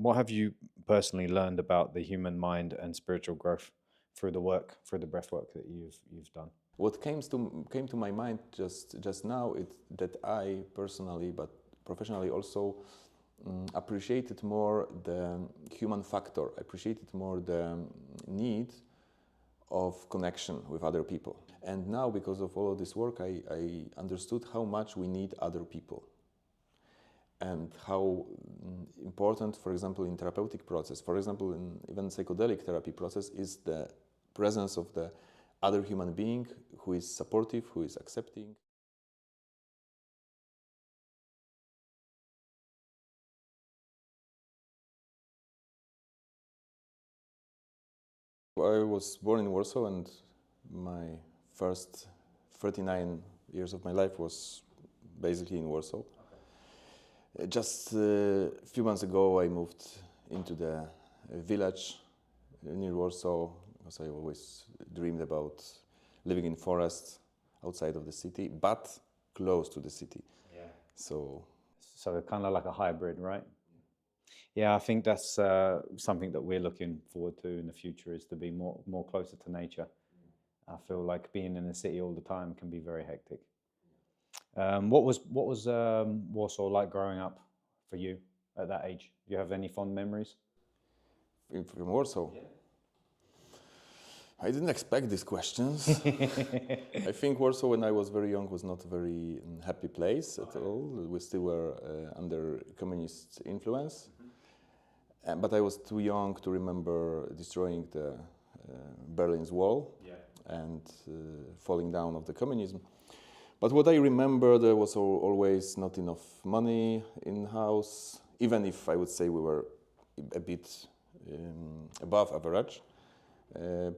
What have you personally learned about the human mind and spiritual growth through through the breath work that you've done? What came to my mind just now is that I personally, but professionally also, appreciated more the human factor. Appreciated more the need of connection with other people. And now, because of all of this work, I understood how much we need other people, and how important, for example, in therapeutic process, for example, in even psychedelic therapy process, is the presence of the other human being who is supportive, who is accepting. I was born in Warsaw, and my first 39 years of my life was basically in Warsaw. Just a few months ago, I moved into the village near Warsaw, because I always dreamed about living in forests outside of the city, but close to the city. Yeah. So Kind of like a hybrid, right? Yeah, I think that's something that we're looking forward to in the future, is to be more closer to nature. I feel like being in the city all the time can be very hectic. What was Warsaw like growing up for you at that age? Do you have any fond memories? from Warsaw, I didn't expect these questions. I think Warsaw, when I was very young, was not a very happy place at all. We still were under communist influence. But I was too young to remember destroying the Berlin's wall and falling down of the communism. But what I remember, there was always not enough money in house, even if I would say we were a bit above average.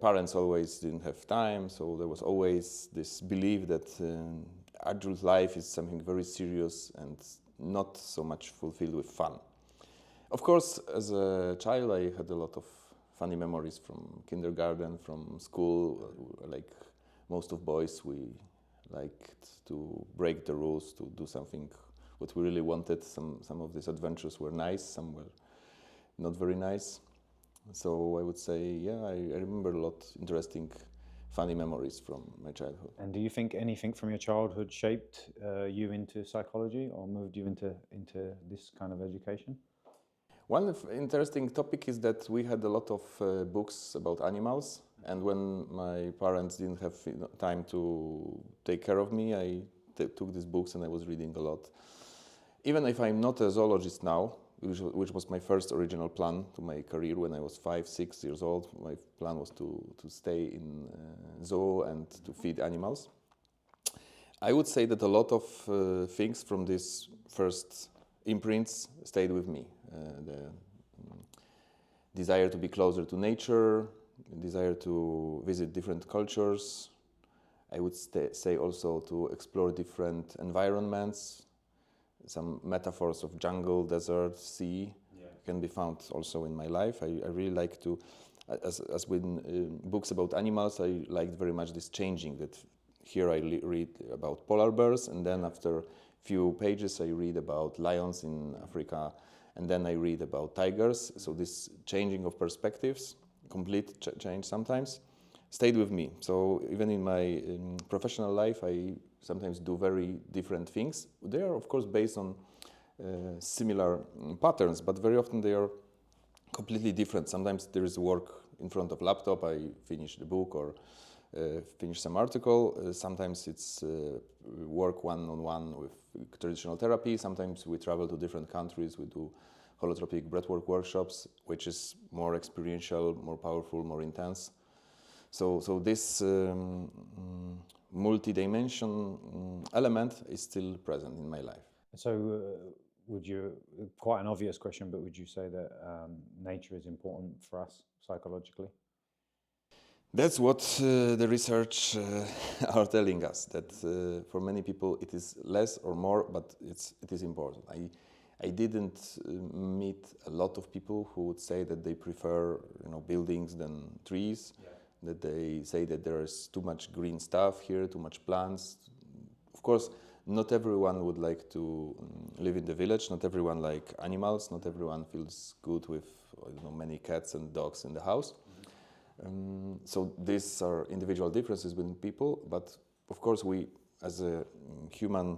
Parents always didn't have time, so there was always this belief that adult life is something very serious and not so much fulfilled with fun. Of course, as a child, I had a lot of funny memories from kindergarten, from school. Like most of boys, we liked to break the rules, to do something what we really wanted. Some of these adventures were nice, some were not very nice. So I would say, yeah, I remember a lot interesting, funny memories from my childhood. And do you think anything from your childhood shaped you into psychology or moved you into this kind of education? One interesting topic is that we had a lot of books about animals, and when my parents didn't have time to take care of me, I took these books and I was reading a lot. Even if I'm not a zoologist now, which was my first original plan to my career when I was 5, 6 years old, my plan was to stay in zoo and to feed animals. I would say that a lot of things from these first imprints stayed with me. The desire to be closer to nature, desire to visit different cultures. I would say also to explore different environments. Some metaphors of jungle, desert, sea can be found also in my life. I really like to, as with books about animals, I liked very much this changing, that here I read about polar bears, and then after few pages I read about lions in Africa, and then I read about tigers. So this changing of perspectives, complete change sometimes, stayed with me. So even in my professional life, I sometimes do very different things. They are, of course, based on similar patterns, but very often they are completely different. Sometimes there is work in front of laptop, I finish the book or finish some article. Sometimes it's work one-on-one with traditional therapy. Sometimes we travel to different countries. We do holotropic breathwork workshops, which is more experiential, more powerful, more intense. So this multi-dimension element is still present in my life. So would you, quite an obvious question, but would you say that nature is important for us psychologically? That's what the research are telling us, that for many people it is less or more, but it is important. I didn't meet a lot of people who would say that they prefer buildings than trees, that they say that there is too much green stuff here, too much plants. Of course, not everyone would like to live in the village. Not everyone like animals. Not everyone feels good with many cats and dogs in the house. So these are individual differences between people. But of course, we as humans,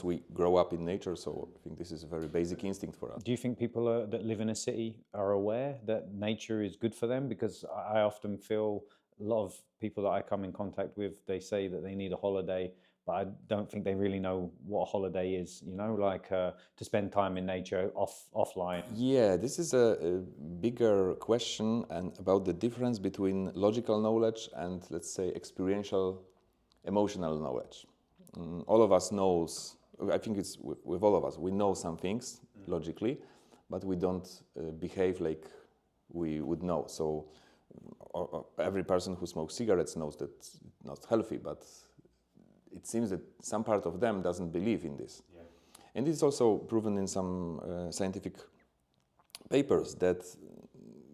we grow up in nature. So I think this is a very basic instinct for us. Do you think people that live in a city are aware that nature is good for them? Because I often feel a lot of people that I come in contact with, they say that they need a holiday, but I don't think they really know what a holiday is, to spend time in nature offline. Yeah, this is a bigger question and about the difference between logical knowledge and, let's say, experiential, emotional knowledge. All of us knows, I think it's with all of us, we know some things logically, but we don't behave like we would know. So every person who smokes cigarettes knows that it's not healthy, but it seems that some part of them doesn't believe in this. Yeah. And it's also proven in some scientific papers that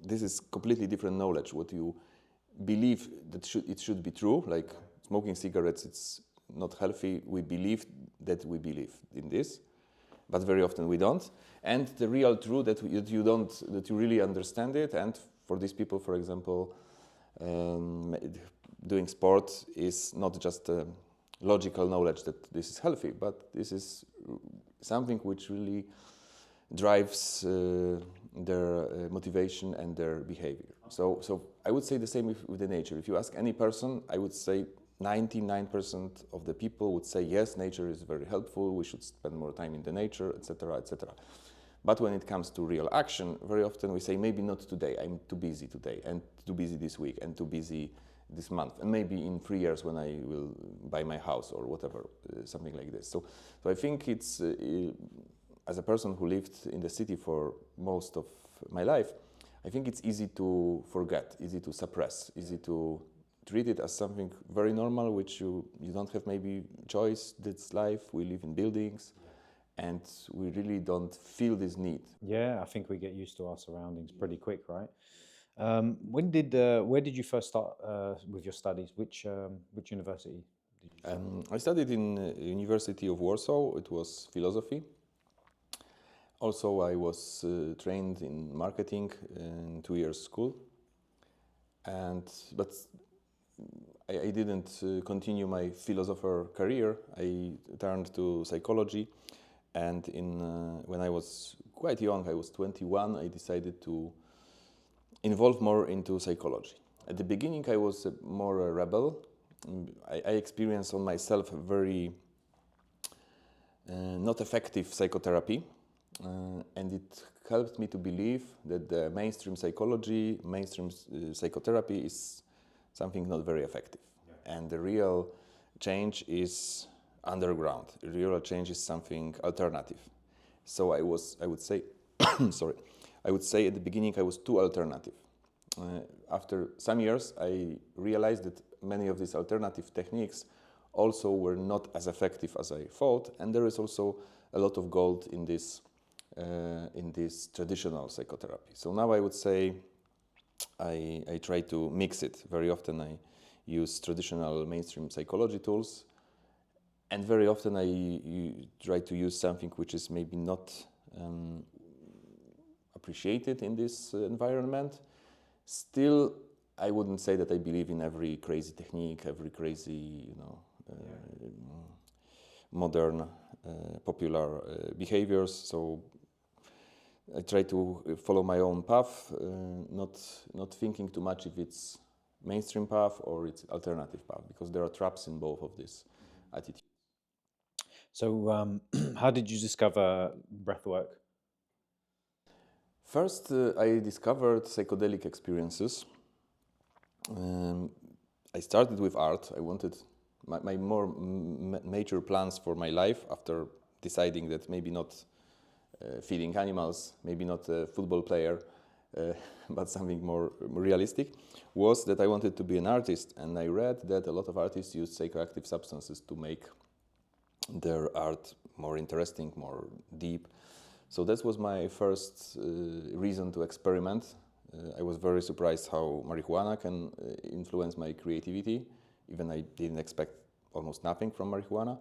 this is completely different knowledge. What you believe that it should be true, like smoking cigarettes, it's not healthy. We believe that we believe in this, but very often we don't. And the real truth that you really understand it. And for these people, for example, doing sport is not just logical knowledge that this is healthy, but this is something which really drives their motivation and their behavior. So I would say the same with the nature. If you ask any person, I would say 99% of the people would say, yes, nature is very helpful, we should spend more time in the nature, etc., etc. But when it comes to real action, very often we say, maybe not today, I'm too busy today, and too busy this week, and too busy this month, and maybe in 3 years when I will buy my house or whatever, something like this. So I think it's, as a person who lived in the city for most of my life, I think it's easy to forget, easy to suppress, easy to treat it as something very normal, which you don't have maybe choice. That's life. We live in buildings, and we really don't feel this need. Yeah, I think we get used to our surroundings pretty quick, right? Where did you first start with your studies? Which university did you study? I studied in University of Warsaw. It was philosophy. Also, I was trained in marketing in 2 years school, but I didn't continue my philosopher career. I turned to psychology, and when I was quite young, I was 21, I decided to involve more into psychology. At the beginning, I was more a rebel. I experienced on myself a very not effective psychotherapy, and it helped me to believe that the mainstream psychology, mainstream psychotherapy is something not very effective. Yeah. And the real change is underground. The real change is something alternative. So I would say, sorry, I would say at the beginning I was too alternative. After some years, I realized that many of these alternative techniques also were not as effective as I thought, and there is also a lot of gold in this traditional psychotherapy. So now I would say I try to mix it. Very often I use traditional mainstream psychology tools, and very often I try to use something which is maybe not appreciated in this environment. Still, I wouldn't say that I believe in every crazy technique, every crazy, modern, popular behaviors. So I try to follow my own path, not thinking too much if it's mainstream path or it's alternative path, because there are traps in both of these attitudes. So how did you discover breathwork? First, I discovered psychedelic experiences. I started with art. I wanted my more major plans for my life, after deciding that maybe not feeding animals, maybe not a football player, but something more realistic, was that I wanted to be an artist. And I read that a lot of artists use psychoactive substances to make their art more interesting, more deep. So that was my first reason to experiment. I was very surprised how marijuana can influence my creativity. Even I didn't expect almost nothing from marijuana.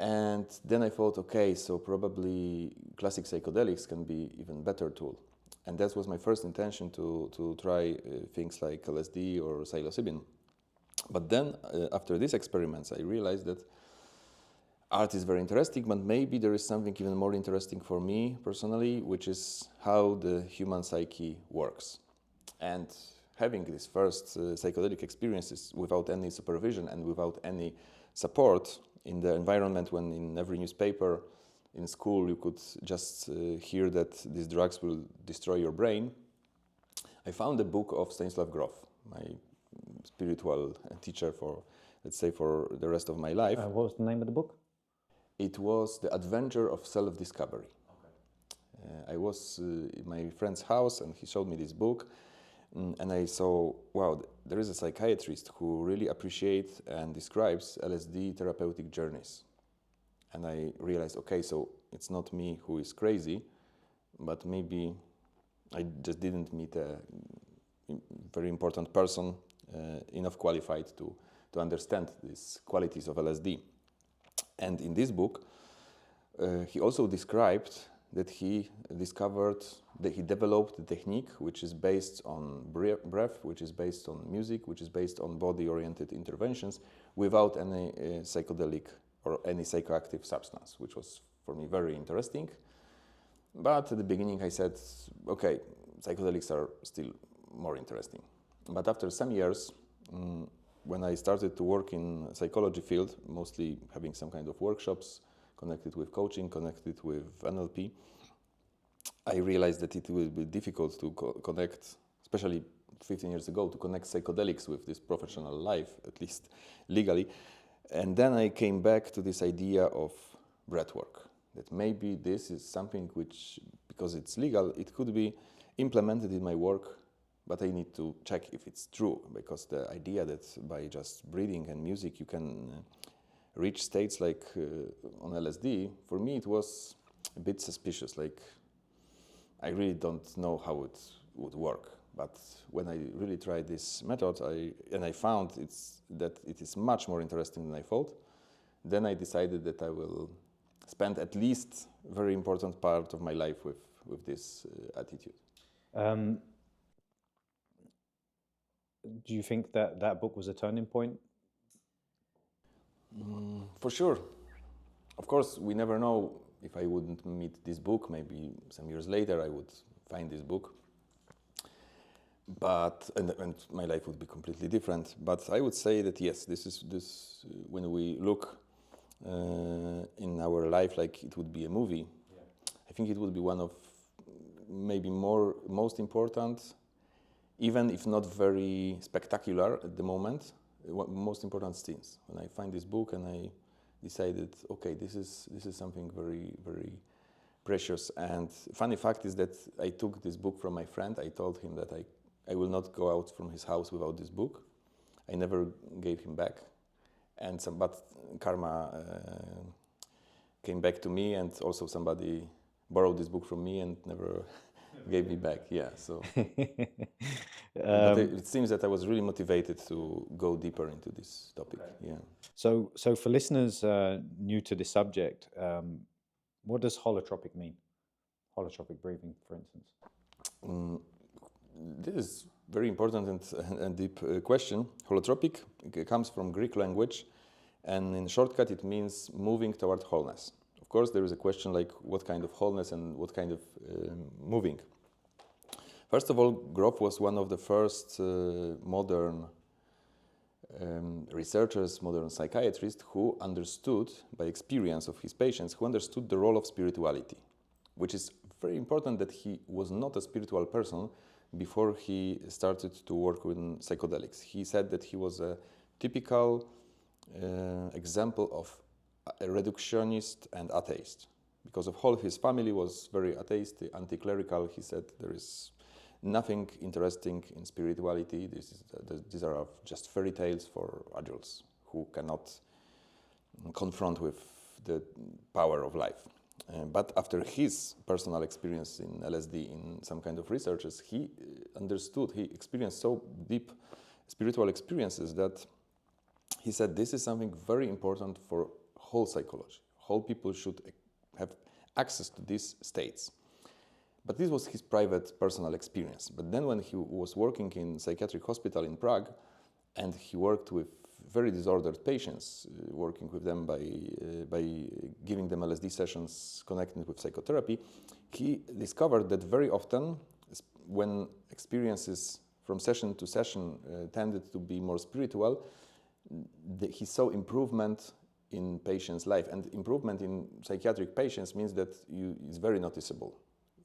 And then I thought, okay, so probably classic psychedelics can be even better tool. And that was my first intention to try things like LSD or psilocybin. But then, after these experiments, I realized that art is very interesting, but maybe there is something even more interesting for me personally, which is how the human psyche works. And having these first psychedelic experiences without any supervision and without any support in the environment, when in every newspaper, in school, you could just hear that these drugs will destroy your brain, I found a book of Stanisław Grof, my spiritual teacher for, let's say, for the rest of my life. What was the name of the book? It was The Adventure of Self-Discovery. I was in my friend's house and he showed me this book, and I saw, wow, there is a psychiatrist who really appreciates and describes LSD therapeutic journeys. And I realized, okay, so it's not me who is crazy, but maybe I just didn't meet a very important person enough qualified to understand these qualities of LSD. And in this book, he also described that he discovered, that he developed a technique which is based on breath, which is based on music, which is based on body-oriented interventions without any psychedelic or any psychoactive substance, which was for me very interesting. But at the beginning I said, okay, psychedelics are still more interesting. But after some years, when I started to work in psychology field, mostly having some kind of workshops connected with coaching, connected with NLP, I realized that it will be difficult to connect, especially 15 years ago, to connect psychedelics with this professional life, at least legally. And then I came back to this idea of breathwork, that maybe this is something which, because it's legal, it could be implemented in my work, but I need to check if it's true, because the idea that by just breathing and music you can reach states like on LSD, for me it was a bit suspicious, like I really don't know how it would work. But when I really tried this method, I found that it is much more interesting than I thought, then I decided that I will spend at least a very important part of my life with this attitude. Do you think that that book was a turning point? For sure. Of course, we never know. If I wouldn't meet this book, maybe some years later I would find this book. But and my life would be completely different. But I would say that yes, this when we look in our life like it would be a movie, yeah. I think it would be one of maybe most important, even if not very spectacular at the moment, most important scenes. When I find this book and I decided, okay, this is something very, very precious. And funny fact is that I took this book from my friend. I told him that I will not go out from his house without this book. I never gave him back. But karma came back to me, and also somebody borrowed this book from me and never gave me back. Yeah, so. But it seems that I was really motivated to go deeper into this topic. Okay. Yeah. So for listeners new to this subject, what does holotropic mean? Holotropic breathing, for instance. This is very important and deep question. Holotropic comes from Greek language, and in shortcut it means moving toward wholeness. Of course, there is a question like what kind of wholeness and what kind of moving. First of all, Grof was one of the first modern researchers, modern psychiatrists who understood, by experience of his patients, who understood the role of spirituality, which is very important that he was not a spiritual person before he started to work with psychedelics. He said that he was a typical example of a reductionist and atheist. Because of whole his family was very atheist, anti-clerical. He said there is nothing interesting in spirituality. These are just fairy tales for adults who cannot confront with the power of life. But after his personal experience in LSD, in some kind of researches, he understood, he experienced so deep spiritual experiences that he said this is something very important for whole psychology. whole people should have access to these states. But this was his private personal experience. But then when he was working in psychiatric hospital in Prague, and he worked with very disordered patients, working with them by giving them LSD sessions connected with psychotherapy, he discovered that very often when experiences from session to session tended to be more spiritual, he saw improvement in patients' life. And improvement in psychiatric patients means that it's very noticeable.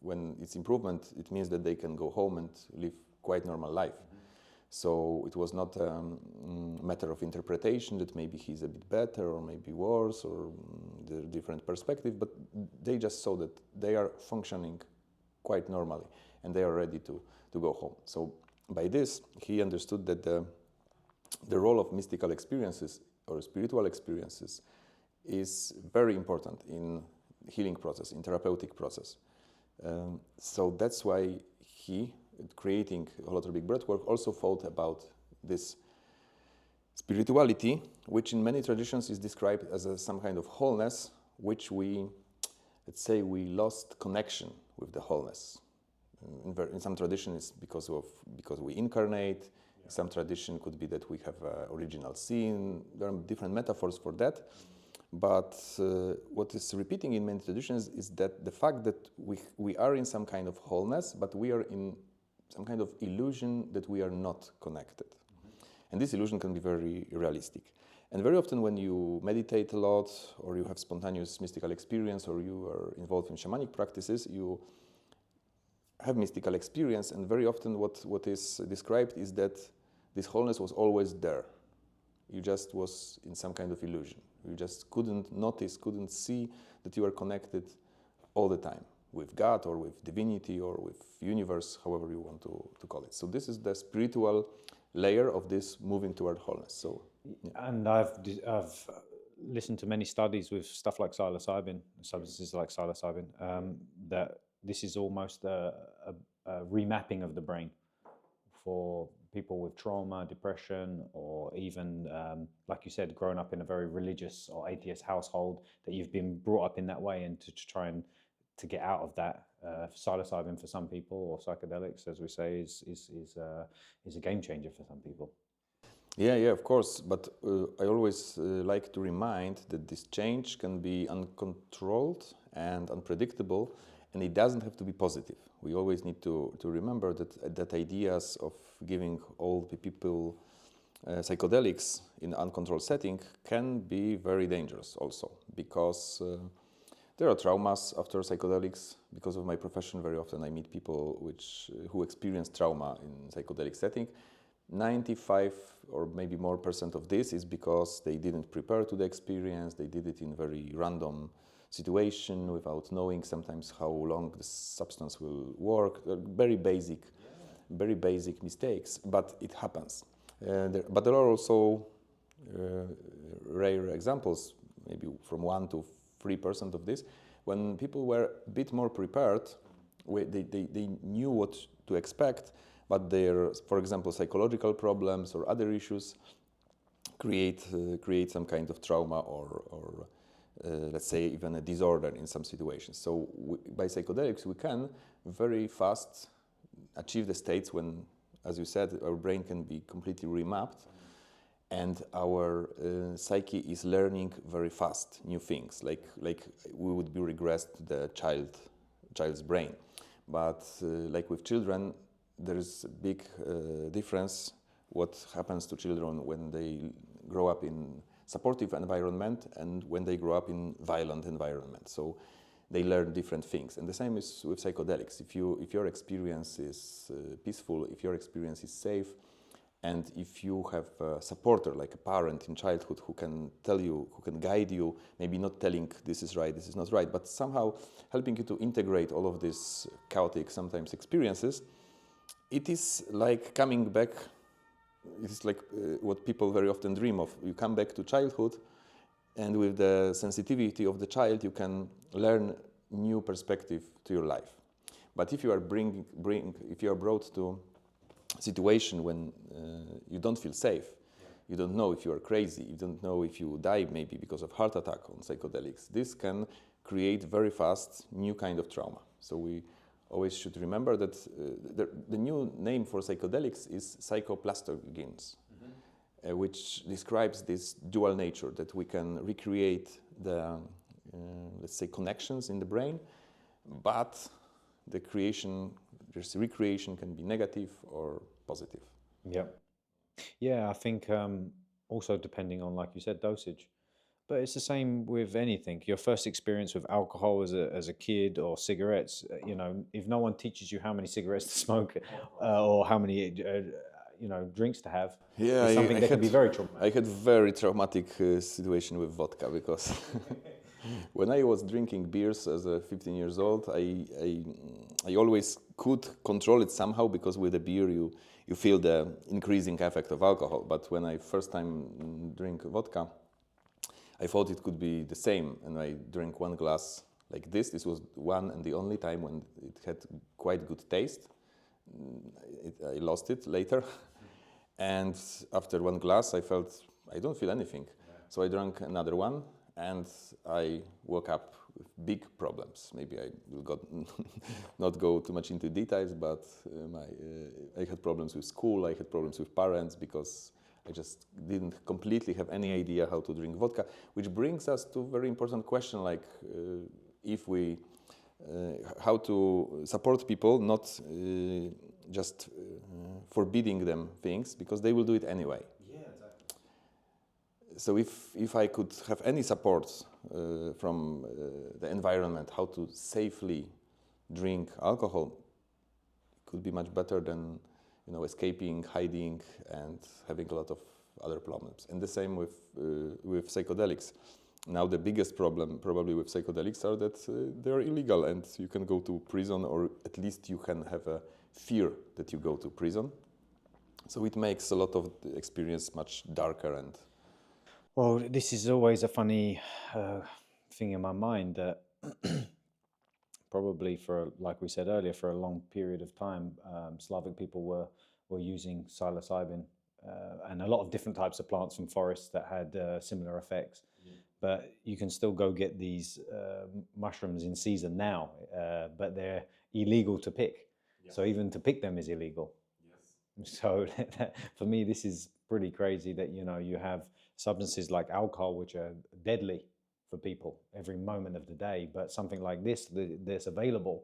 When it's improvement, it means that they can go home and live quite normal life. So it was not a matter of interpretation that maybe he's a bit better or maybe worse or the different perspective, but they just saw that they are functioning quite normally and they are ready to go home. So by this, he understood that the role of mystical experiences or spiritual experiences is very important in healing process, in therapeutic process. So that's why he, creating holotropic breathwork, also thought about this spirituality, which in many traditions is described as some kind of wholeness, which we, let's say, we lost connection with the wholeness. In some traditions, because we incarnate. In some tradition could be that we have original sin. There are different metaphors for that. But what is repeating in many traditions is that the fact that we are in some kind of wholeness, but we are in some kind of illusion that we are not connected. And this illusion can be very realistic. And very often when you meditate a lot, or you have spontaneous mystical experience, or you are involved in shamanic practices, you have mystical experience, and very often what is described is that this wholeness was always there. You just was in some kind of illusion. You just couldn't notice, couldn't see that you are connected all the time with God or with divinity or with universe, however you want to call it. So this is the spiritual layer of this moving toward wholeness. So, yeah. And I've listened to many studies with stuff like psilocybin, substances like psilocybin, that this is almost a remapping of the brain for people with trauma, depression, or even, like you said, grown up in a very religious or atheist household, that you've been brought up in that way, and to try and to get out of that. Psilocybin for some people, or psychedelics, as we say, is a game changer for some people. Yeah, of course. But I always like to remind that this change can be uncontrolled and unpredictable, and it doesn't have to be positive. We always need to remember that ideas of giving all the people psychedelics in uncontrolled setting can be very dangerous also, because there are traumas after psychedelics. Because of my profession, very often I meet people who experience trauma in psychedelic setting. 95 or maybe more % of this is because they didn't prepare to the experience. They did it in very random situation without knowing sometimes how long the substance will work. Very basic mistakes, but it happens. But there are also rare examples, maybe from 1 to 3% of this, when people were a bit more prepared. They knew what to expect, but their, for example, psychological problems or other issues create some kind of trauma or let's say even a disorder in some situations. So by psychedelics, we can very fast achieve the states when, as you said, our brain can be completely remapped, and our psyche is learning very fast new things, like we would be regressed to the child's brain. But like with children, there is a big difference what happens to children when they grow up in supportive environment and when they grow up in violent environment. So they learn different things. And the same is with psychedelics. If your experience is peaceful, if your experience is safe, and if you have a supporter, like a parent in childhood, who can tell you, who can guide you, maybe not telling this is right, this is not right, but somehow helping you to integrate all of these chaotic, sometimes experiences, it is like coming back. It is like what people very often dream of. You come back to childhood, and with the sensitivity of the child, you can learn new perspective to your life. But if you are if you are brought to a situation when you don't feel safe, You don't know if you are crazy. You don't know if you die maybe because of heart attack on psychedelics. This can create very fast new kind of trauma. So we always should remember that the new name for psychedelics is psychoplastogens, which describes this dual nature that we can recreate the, let's say, connections in the brain, but the recreation can be negative or positive. Yeah. Yeah, I think also depending on, like you said, dosage. But it's the same with anything. Your first experience with alcohol as a kid or cigarettes, if no one teaches you how many cigarettes to smoke or how many, drinks to have, Yeah, it's something that can be very traumatic. I had very traumatic situation with vodka because when I was drinking beers as a 15 years old, I always could control it somehow because with a beer you feel the increasing effect of alcohol. But when I first time drink vodka, I thought it could be the same, and I drank one glass like this. This was one and the only time when it had quite good taste. I lost it later, and after one glass I felt I don't feel anything. So I drank another one, and I woke up with big problems. Maybe I will not go too much into details, but I had problems with school, I had problems with parents, because I just didn't completely have any idea how to drink vodka, which brings us to a very important question, like how to support people, not just forbidding them things, because they will do it anyway. Yeah, exactly. So if I could have any support from the environment, how to safely drink alcohol, it could be much better than escaping, hiding, and having a lot of other problems. And the same with psychedelics. Now the biggest problem probably with psychedelics are that they are illegal and you can go to prison, or at least you can have a fear that you go to prison. So it makes a lot of the experience much darker. And well, this is always a funny thing in my mind that probably like we said earlier, for a long period of time, Slavic people were using psilocybin and a lot of different types of plants from forests that had similar effects. But you can still go get these mushrooms in season now, but they're illegal to pick. Yeah. So even to pick them is illegal. Yes. So for me, this is pretty crazy that you have substances like alcohol, which are deadly for people every moment of the day, but something like this that's available.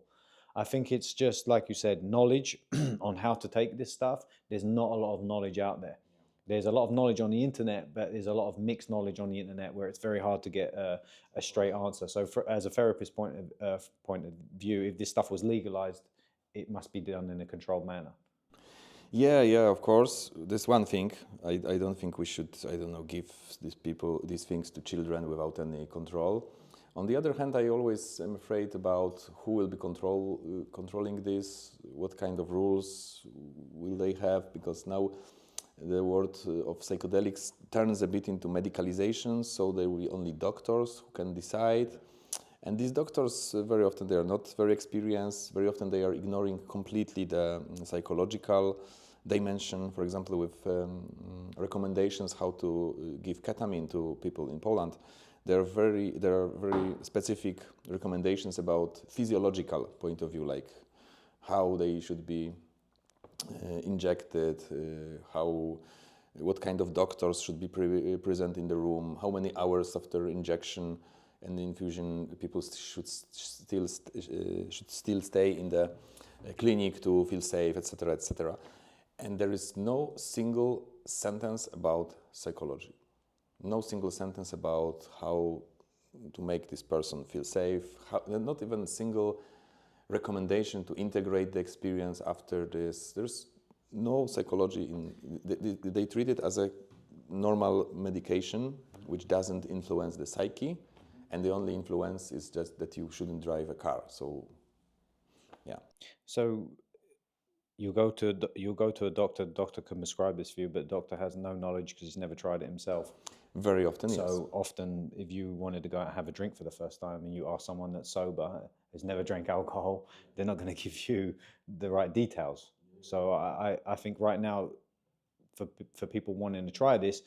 I think it's just like you said, knowledge on how to take this stuff. There's not a lot of knowledge out there. There's a lot of knowledge on the internet, but there's a lot of mixed knowledge on the internet where it's very hard to get a straight answer. So as a therapist point of view, if this stuff was legalized, it must be done in a controlled manner. Yeah, of course. There's one thing. I don't think we should, give these things to children without any control. On the other hand, I always am afraid about who will be controlling this, what kind of rules will they have, because now the world of psychedelics turns a bit into medicalization, so there will be only doctors who can decide. And these doctors, very often they are not very experienced, very often they are ignoring completely the psychological dimension. For example, with recommendations how to give ketamine to people in Poland, there are very specific recommendations about physiological point of view, like how they should be injected, what kind of doctors should be present in the room, how many hours after injection and infusion people should still stay in the clinic to feel safe, etc., etc. And there is no single sentence about psychology, no single sentence about how to make this person feel safe, not even a single recommendation to integrate the experience after this. There's no psychology they treat it as a normal medication which doesn't influence the psyche, and the only influence is just that you shouldn't drive a car. So yeah. So you go to a doctor. Doctor can prescribe this for you, but doctor has no knowledge because he's never tried it himself. Very often, so yes. Often, if you wanted to go out and have a drink for the first time and you ask someone that's sober, has never drank alcohol, they're not going to give you the right details. So I think right now, for people wanting to try this,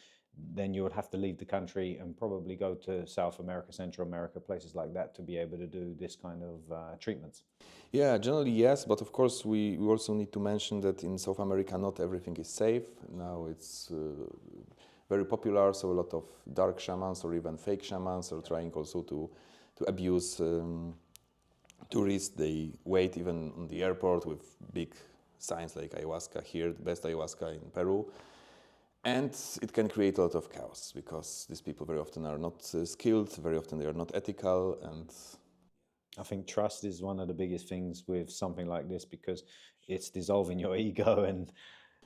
then you would have to leave the country and probably go to South America, Central America, places like that to be able to do this kind of treatments. Yeah, generally yes, but of course we also need to mention that in South America not everything is safe. Now it's very popular, so a lot of dark shamans or even fake shamans are trying also to abuse tourists. They wait even on the airport with big signs like ayahuasca here, the best ayahuasca in Peru. And it can create a lot of chaos because these people very often are not skilled, very often they are not ethical, and I think trust is one of the biggest things with something like this because it's dissolving your ego and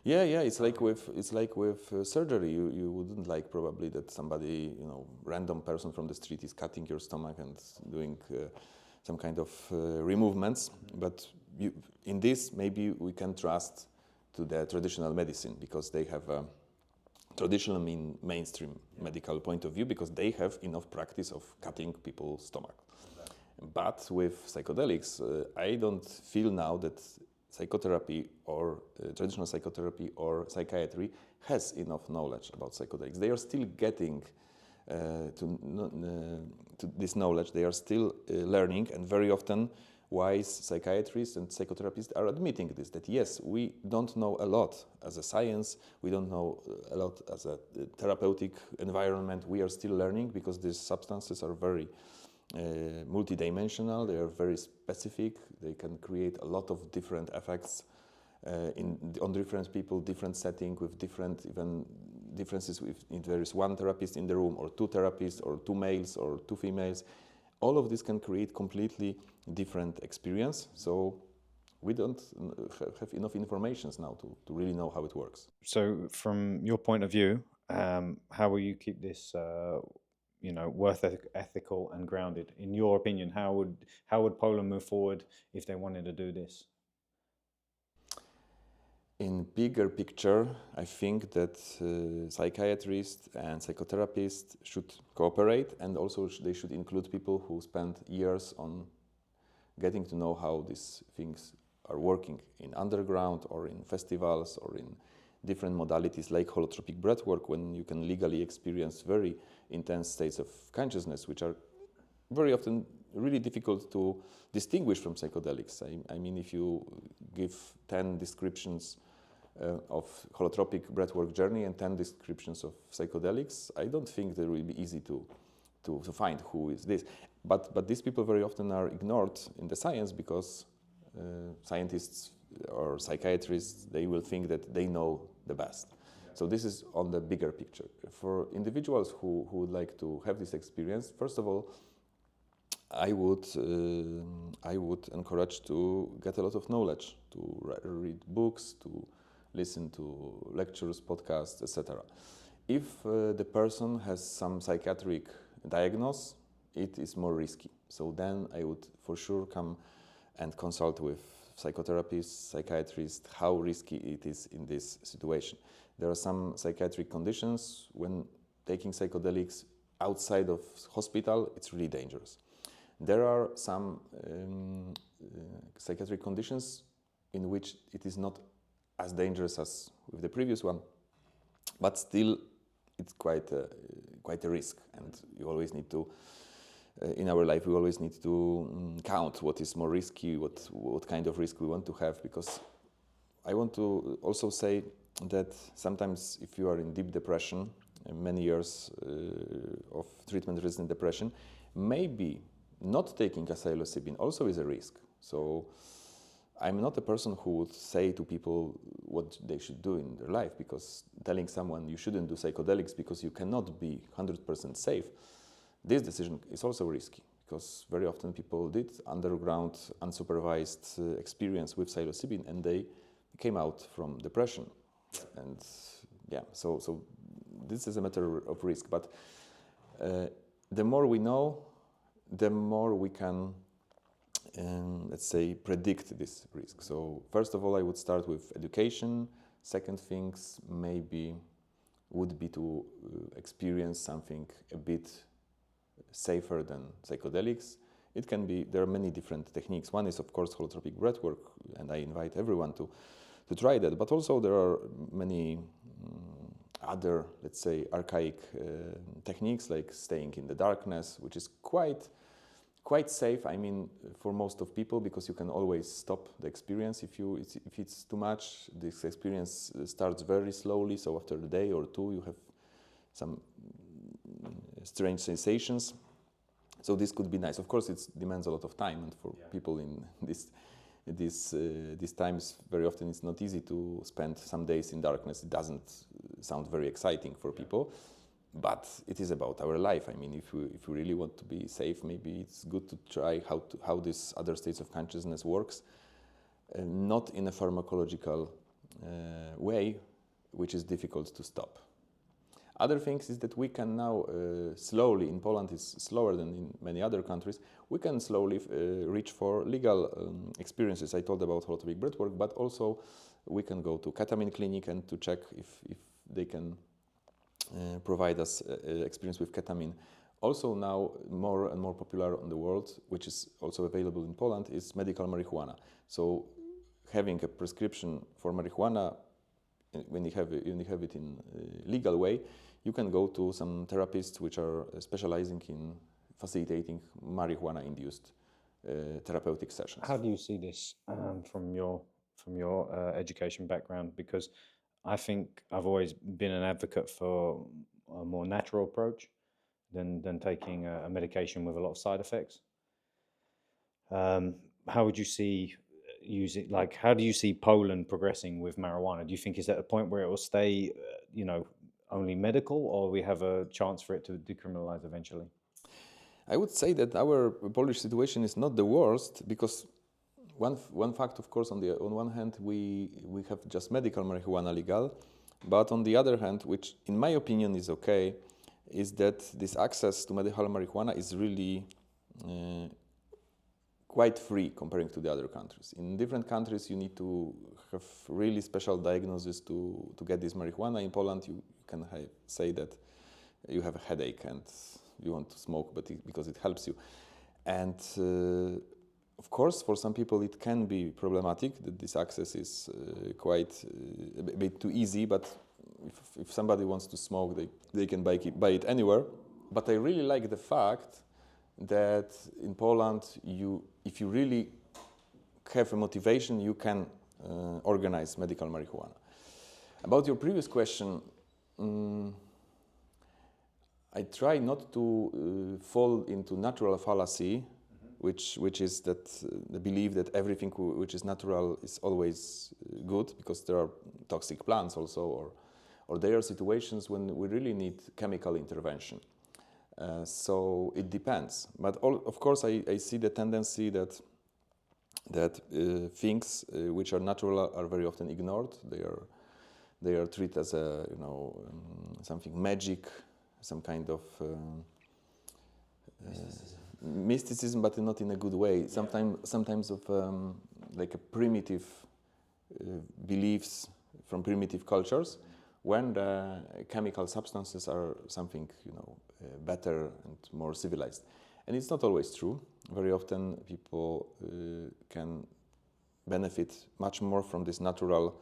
yeah, it's like with surgery. You wouldn't like probably that somebody, random person from the street is cutting your stomach and doing some kind of removements. But in this, maybe we can trust to the traditional medicine because they have a traditional mainstream medical point of view because they have enough practice of cutting people's stomach. But with psychedelics, I don't feel now that psychotherapy or traditional psychotherapy or psychiatry has enough knowledge about psychedelics. They are still getting to this knowledge. They are still learning, and very often wise psychiatrists and psychotherapists are admitting this, that yes, we don't know a lot as a science, we don't know a lot as a therapeutic environment. We are still learning because these substances are very multidimensional, they are very specific, they can create a lot of different effects on different people, different setting, with different even differences if there is one therapist in the room or two therapists or two males or two females. All of this can create completely different experience. So we don't have enough information now to really know how it works. So from your point of view, how will you keep this worth ethical and grounded? In your opinion, how would Poland move forward if they wanted to do this? In bigger picture, I think that psychiatrists and psychotherapists should cooperate, and also they should include people who spend years on getting to know how these things are working in underground or in festivals or in different modalities like holotropic breathwork, when you can legally experience very intense states of consciousness, which are very often really difficult to distinguish from psychedelics. I mean, if you give 10 descriptions of holotropic breathwork journey and 10 descriptions of psychedelics, I don't think that it will be easy to find who is this. But these people very often are ignored in the science because scientists or psychiatrists, they will think that they know the best. So this is on the bigger picture. For individuals who would like to have this experience, first of all, I would encourage to get a lot of knowledge, to read books, to listen to lectures, podcasts, etc. If the person has some psychiatric diagnosis, it is more risky. So then I would for sure come and consult with psychotherapists, psychiatrists, how risky it is in this situation. There are some psychiatric conditions when taking psychedelics outside of hospital, it's really dangerous. There are some psychiatric conditions in which it is not as dangerous as with the previous one, but still it's quite a risk, and you always need to in our life we always need to count what is more risky, what kind of risk we want to have, because I want to also say that sometimes if you are in deep depression, many years of treatment-resistant depression, maybe not taking a psilocybin also is a risk. So I'm not a person who would say to people what they should do in their life, because telling someone you shouldn't do psychedelics because you cannot be 100% safe, this decision is also risky, because very often people did underground, unsupervised experience with psilocybin and they came out from depression. Yeah. And yeah, so this is a matter of risk. But the more we know, the more we can, let's say, predict this risk. So first of all, I would start with education. Second things maybe would be to experience something a bit safer than psychedelics. It can be, there are many different techniques. One is, of course, holotropic breathwork, and I invite everyone to try that. But also there are many other, let's say, archaic techniques like staying in the darkness, which is quite safe. I mean, for most of people, because you can always stop the experience if it's too much. This experience starts very slowly, so after a day or two, you have some strange sensations. So this could be nice. Of course, it demands a lot of time, and for people in these times, very often it's not easy to spend some days in darkness. It doesn't sound very exciting for people, but it is about our life. I mean, if we really want to be safe, maybe it's good to try how this other states of consciousness works, not in a pharmacological way, which is difficult to stop. Other things is that we can now slowly, in Poland it's slower than in many other countries, we can slowly reach for legal experiences. I told about holotropic breathwork, but also we can go to ketamine clinic and to check if they can provide us experience with ketamine. Also now more and more popular in the world, which is also available in Poland, is medical marijuana. So having a prescription for marijuana, when you have it in a legal way, you can go to some therapists which are specializing in facilitating marijuana-induced therapeutic sessions. How do you see this from your education background? Because I think I've always been an advocate for a more natural approach than taking a medication with a lot of side effects. How would you see like, how do you see Poland progressing with marijuana? Do you think is at a point where it will stay, only medical, or we have a chance for it to decriminalize eventually? I would say that our Polish situation is not the worst, because one fact, of course, on one hand, we have just medical marijuana legal, but on the other hand, which in my opinion is okay, is that this access to medical marijuana is really quite free comparing to the other countries. In different countries, you need to have really special diagnosis to get this marijuana. In Poland, you can say that you have a headache and you want to smoke, because it helps you. And of course, for some people, it can be problematic that this access is quite a bit too easy. But if somebody wants to smoke, they can buy it anywhere. But I really like the fact that in Poland, if you really have a motivation, you can organize medical marijuana. About your previous question, I try not to fall into natural fallacy, which is that the belief that everything which is natural is always good, because there are toxic plants also, or there are situations when we really need chemical intervention. So it depends. But of course, I see the tendency that things which are natural are very often ignored. They are treated as something magic, some kind of mysticism, but not in a good way. Sometimes of like a primitive beliefs from primitive cultures, when the chemical substances are something better and more civilized. And it's not always true. Very often people can benefit much more from these natural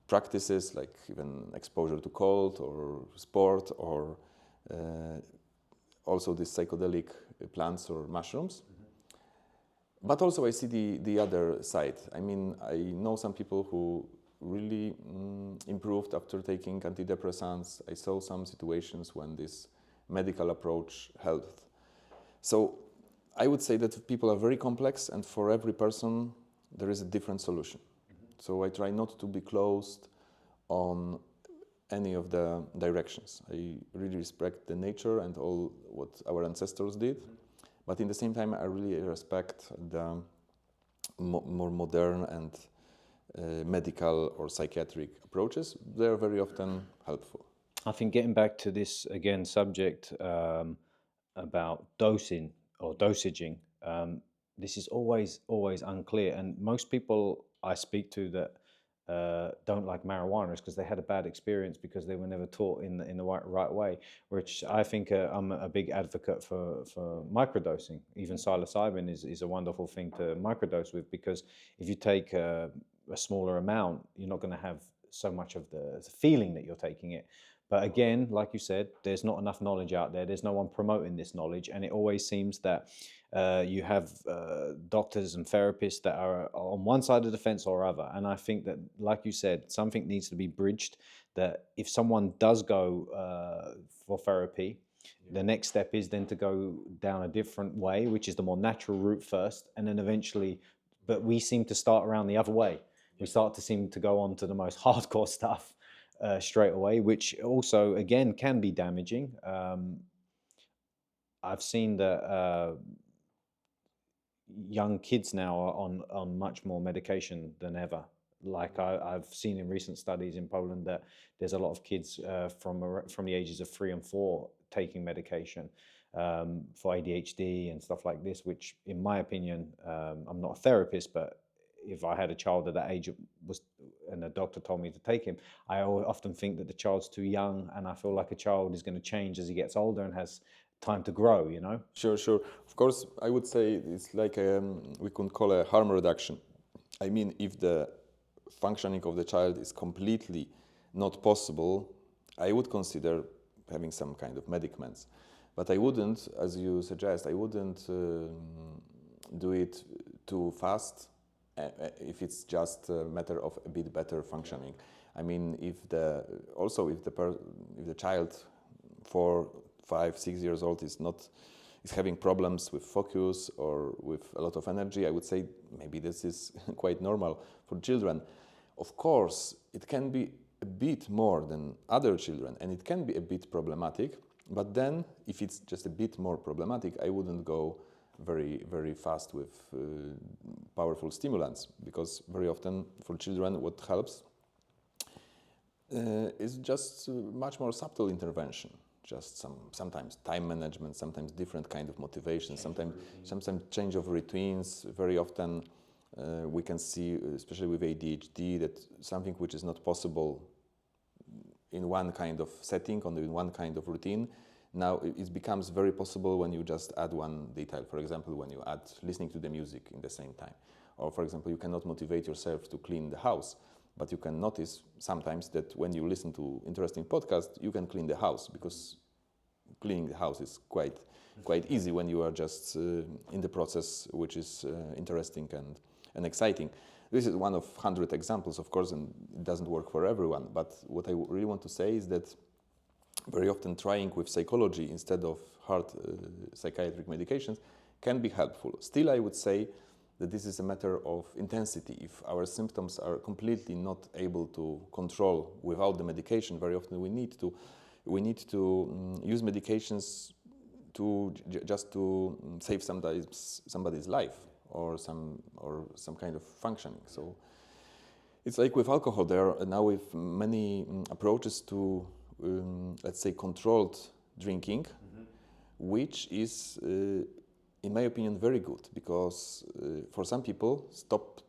practices, like even exposure to cold or sport, or also these psychedelic plants or mushrooms. But also I see the other side. I mean, I know some people who really improved after taking antidepressants. I saw some situations when this medical approach helped. So I would say that people are very complex, and for every person there is a different solution. So I try not to be closed on any of the directions. I really respect the nature and all what our ancestors did, but in the same time I really respect the more modern and medical or psychiatric approaches. They are very often helpful. I think getting back to this again subject about dosing or dosaging, this is always unclear, and most people I speak to that don't like marijuana is because they had a bad experience, because they were never taught in the right way. Which I think I'm a big advocate for microdosing. Even psilocybin is a wonderful thing to microdose with, because if you take a smaller amount, you're not going to have so much of the feeling that you're taking it. But again, like you said, there's not enough knowledge out there. There's no one promoting this knowledge, and it always seems that you have doctors and therapists that are on one side of the fence or other. And I think that, like you said, something needs to be bridged. That if someone does go for therapy, the next step is then to go down a different way, which is the more natural route first, and then eventually. But we seem to start around the other way. We start to seem to go on to the most hardcore stuff straight away, which also, again, can be damaging. I've seen that young kids now are on much more medication than ever. Like I've seen in recent studies in Poland that there's a lot of kids from the ages of 3 and 4 taking medication for ADHD and stuff like this, which in my opinion, I'm not a therapist, but if I had a child at that age and the doctor told me to take him, I often think that the child's too young, and I feel like a child is going to change as he gets older and has time to grow, you know? Sure. Of course, I would say it's like we could call a harm reduction. I mean, if the functioning of the child is completely not possible, I would consider having some kind of medicaments. But I wouldn't, as you suggest, I wouldn't do it too fast if it's just a matter of a bit better functioning. I mean, if the child 4, 5, 6 years old is having problems with focus or with a lot of energy, I would say maybe this is quite normal for children. Of course, it can be a bit more than other children, and it can be a bit problematic. But then, if it's just a bit more problematic, I wouldn't go very, very fast with powerful stimulants, because very often for children, what helps is just much more subtle intervention. Just sometimes time management, sometimes different kind of motivation, sometimes change of routines. Very often we can see, especially with ADHD, that something which is not possible in one kind of setting, in one kind of routine, now it becomes very possible when you just add one detail. For example, when you add listening to the music in the same time. Or for example, you cannot motivate yourself to clean the house, but you can notice sometimes that when you listen to interesting podcasts, you can clean the house, because cleaning the house is quite easy when you are just in the process, which is interesting and exciting. This is one of 100 examples, of course, and it doesn't work for everyone. But what I really want to say is that very often trying with psychology instead of hard psychiatric medications can be helpful. Still, I would say that this is a matter of intensity. If our symptoms are completely not able to control without the medication, very often we need to use medications just to save somebody's life or some kind of functioning. So it's like with alcohol. There are now with many approaches to let's say controlled drinking, which is in my opinion very good, because for some people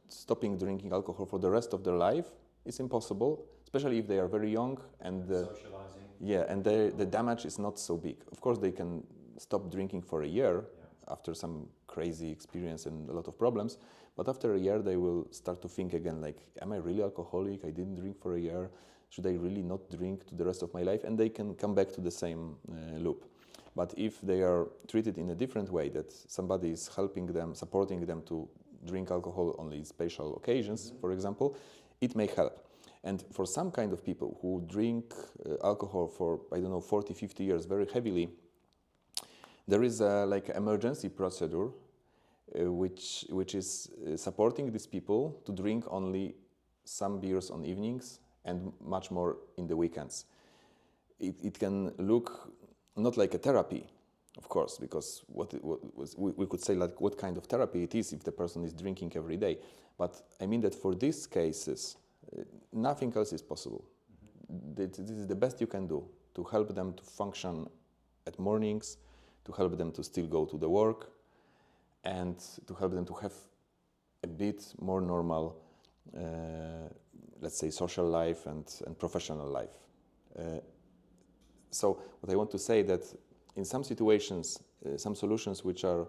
stopping drinking alcohol for the rest of their life is impossible, especially if they are very young and socializing. Yeah, and the damage is not so big. Of course, they can stop drinking for a year after some crazy experience and a lot of problems, but after a year they will start to think again, like, am I really alcoholic? I didn't drink for a year. Should I really not drink to the rest of my life? And they can come back to the same loop. But if they are treated in a different way, that somebody is helping them, supporting them to drink alcohol only in special occasions, for example, it may help. And for some kind of people who drink alcohol for, 40, 50 years very heavily, there is like an emergency procedure which is supporting these people to drink only some beers on evenings and much more in the weekends. It can look not like a therapy, of course, because we could say like what kind of therapy it is if the person is drinking every day. But I mean that for these cases, nothing else is possible. This is the best you can do to help them to function at mornings, to help them to still go to the work, and to help them to have a bit more normal, let's say, social life and professional life. So what I want to say that in some situations, some solutions which are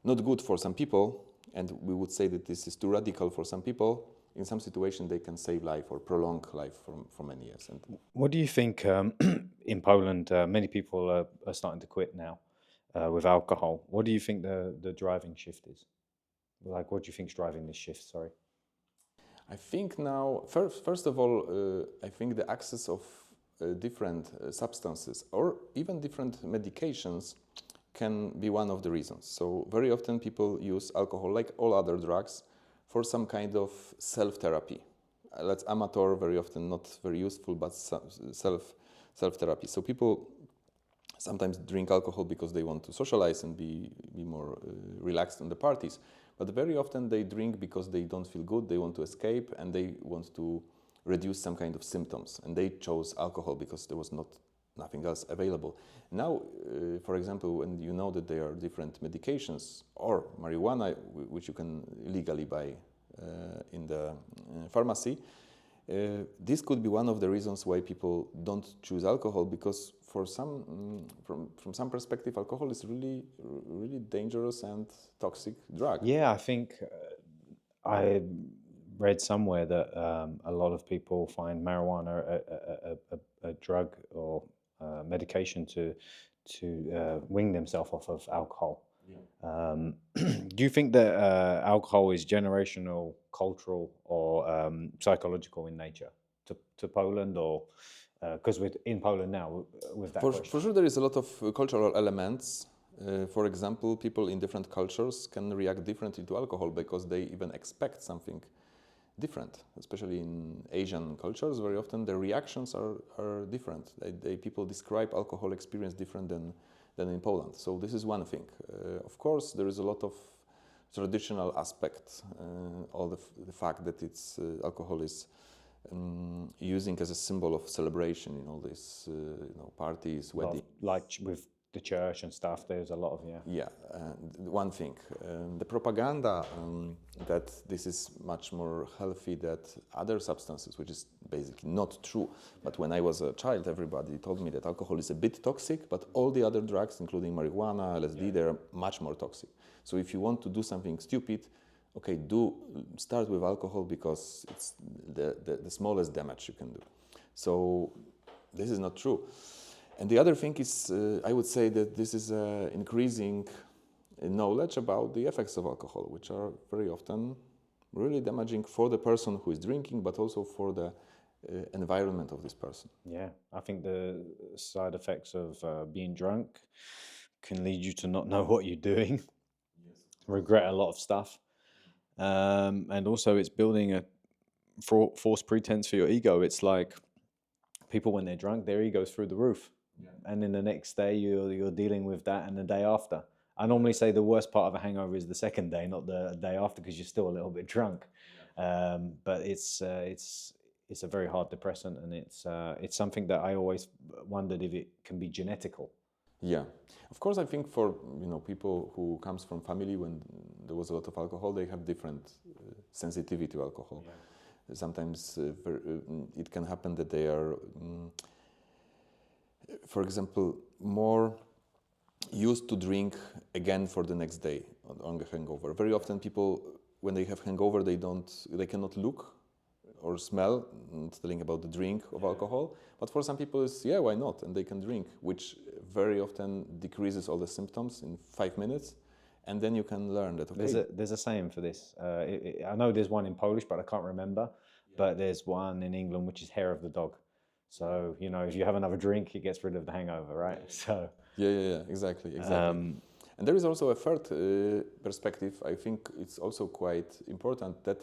not good for some people, and we would say that this is too radical for some people, in some situation they can save life or prolong life for many years. And What do you think in Poland, many people are starting to quit now with alcohol. What do you think the driving shift is? Like, what do you think's driving this shift? Sorry. I think now, first of all, I think the access of different substances or even different medications can be one of the reasons. So very often people use alcohol, like all other drugs, for some kind of self-therapy. That's amateur, very often not very useful, but self-therapy. So people sometimes drink alcohol because they want to socialize and be more relaxed in the parties. But very often they drink because they don't feel good, they want to escape, and they want to reduce some kind of symptoms. And they chose alcohol because there was nothing else available. Now, for example, when you know that there are different medications or marijuana, which you can legally buy in the pharmacy, this could be one of the reasons why people don't choose alcohol, because for some, from some perspective, alcohol is really dangerous and toxic drug. Yeah, I think I read somewhere that a lot of people find marijuana a drug or medication to wean themselves off of alcohol. Yeah. Do you think that alcohol is generational, cultural, or psychological in nature to Poland, or because we're in Poland now with that question? For sure, there is a lot of cultural elements. For example, people in different cultures can react differently to alcohol because they even expect something different. Especially in Asian cultures, very often the reactions are different. People describe alcohol experience different than in Poland. So this is one thing. Of course, there is a lot of traditional aspects. All the fact that it's alcohol is using as a symbol of celebration in all these parties, weddings. Like with the church and stuff, there's a lot of, one thing. The propaganda that this is much more healthy than other substances, which is basically not true. But when I was a child, everybody told me that alcohol is a bit toxic, but all the other drugs, including marijuana, LSD, they're much more toxic. So if you want to do something stupid, okay, start with alcohol because it's the smallest damage you can do. So this is not true. And the other thing is, I would say that this is increasing knowledge about the effects of alcohol, which are very often really damaging for the person who is drinking, but also for the environment of this person. Yeah, I think the side effects of being drunk can lead you to not know what you're doing, regret a lot of stuff. And also it's building a false pretense for your ego. It's like people, when they're drunk, their ego's through the roof. Yeah. And then the next day you're dealing with that, and the day after. I normally say the worst part of a hangover is the second day, not the day after, because you're still a little bit drunk. Yeah. But it's a very hard depressant, and it's something that I always wondered if it can be genetical. Yeah, of course. I think for people who comes from family when there was a lot of alcohol, they have different sensitivity to alcohol. Yeah. Sometimes it can happen that they are, for example, more used to drink again for the next day on the hangover. Very often people, when they have hangover, they cannot look or smell, not telling about the drink of alcohol. But for some people, it's, why not? And they can drink, which very often decreases all the symptoms in 5 minutes. And then you can learn that, okay. There's a saying for this. I know there's one in Polish, but I can't remember. Yeah. But there's one in England, which is hair of the dog. So, if you have another drink, it gets rid of the hangover, right? So. Yeah, exactly. And there is also a third perspective. I think it's also quite important that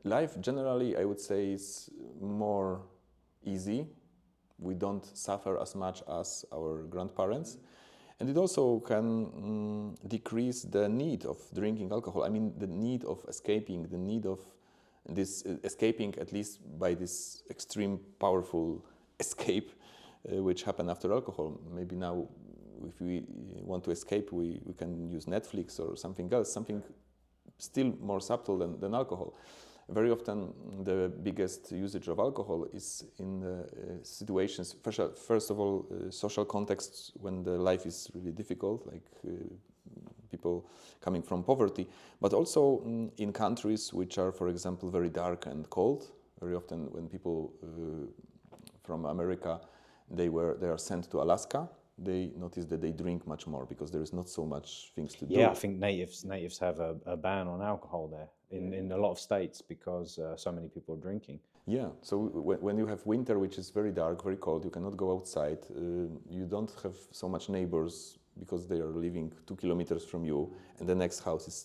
life generally, I would say, is more easy. We don't suffer as much as our grandparents. And it also can decrease the need of drinking alcohol. I mean, the need of escaping, the need of this escaping, at least by this extreme powerful escape, which happened after alcohol. Maybe now, if we want to escape, we can use Netflix or something else, something still more subtle than alcohol. Very often, the biggest usage of alcohol is in situations, first of all, social contexts when the life is really difficult, like people coming from poverty, but also in countries which are, for example, very dark and cold. Very often when people from America, they are sent to Alaska, they notice that they drink much more because there is not so much things to do. Yeah, I think natives have a ban on alcohol there in a lot of states because so many people are drinking. Yeah, so when you have winter, which is very dark, very cold, you cannot go outside, you don't have so much neighbors because they are living 2 kilometers from you, and the next house is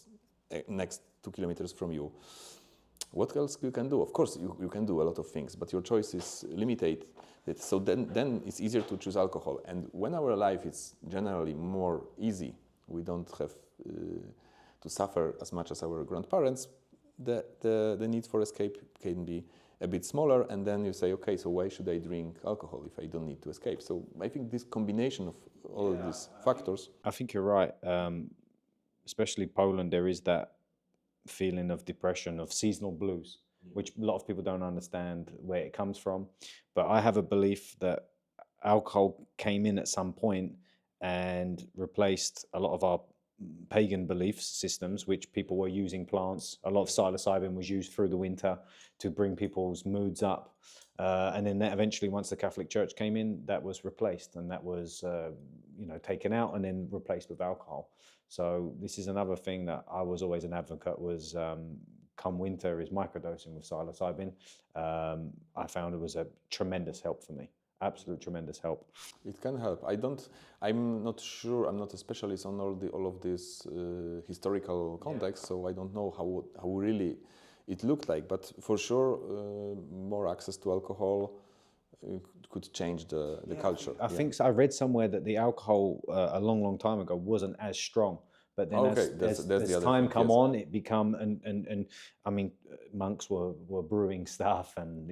next 2 kilometers from you. What else you can do? Of course, you can do a lot of things, but your choice is limited. So then it's easier to choose alcohol. And when our life is generally more easy, we don't have to suffer as much as our grandparents, the need for escape can be a bit smaller, and then you say, okay, so why should I drink alcohol if I don't need to escape? So I think this combination of all of these factors. I think you're right. Especially Poland, there is that feeling of depression, of seasonal blues, which a lot of people don't understand where it comes from. But I have a belief that alcohol came in at some point and replaced a lot of our pagan belief systems, which people were using plants. A lot of psilocybin was used through the winter to bring people's moods up. And then that eventually, once the Catholic Church came in, that was replaced, and that was taken out and then replaced with alcohol. So this is another thing that I was always an advocate was come winter is microdosing with psilocybin. I found it was a tremendous help for me. Absolute tremendous help. It can help. I'm not sure. I'm not a specialist on all of this historical context, so I don't know how really it looked like. But for sure, more access to alcohol could change the culture. I think so. I read somewhere that the alcohol a long time ago wasn't as strong. But then as time come on, it become and I mean monks were brewing stuff, and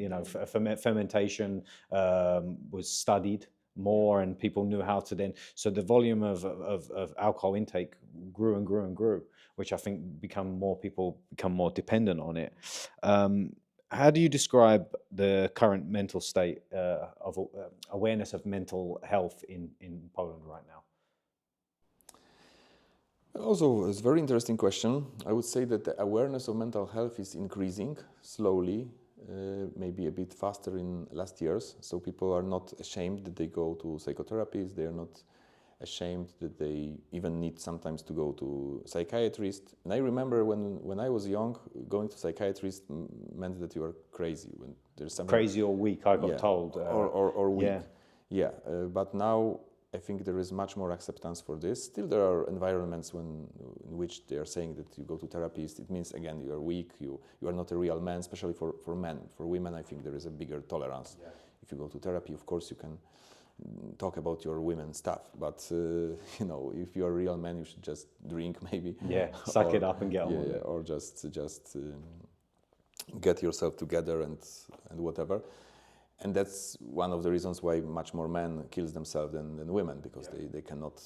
fermentation was studied more, and people knew how to then. So the volume of alcohol intake grew and grew and grew, which I think people become more dependent on it. How do you describe the current mental state of awareness of mental health in Poland right now? Also, it's a very interesting question. I would say that the awareness of mental health is increasing slowly, maybe a bit faster in last years. So people are not ashamed that they go to psychotherapists. They are not ashamed that they even need sometimes to go to psychiatrist. And I remember when I was young, going to psychiatrist meant that you are crazy. When there's something crazy or weak, I got told. Or weak. Yeah. But now I think there is much more acceptance for this. Still, there are environments in which they are saying that you go to therapist. It means, again, you are weak, you are not a real man, especially for men. For women, I think there is a bigger tolerance. Yeah. If you go to therapy, of course, you can talk about your women stuff. But, if you are a real man, you should just drink, maybe. Yeah, suck it up and get on with it. Or just get yourself together and whatever. And that's one of the reasons why much more men kills themselves than women, because they cannot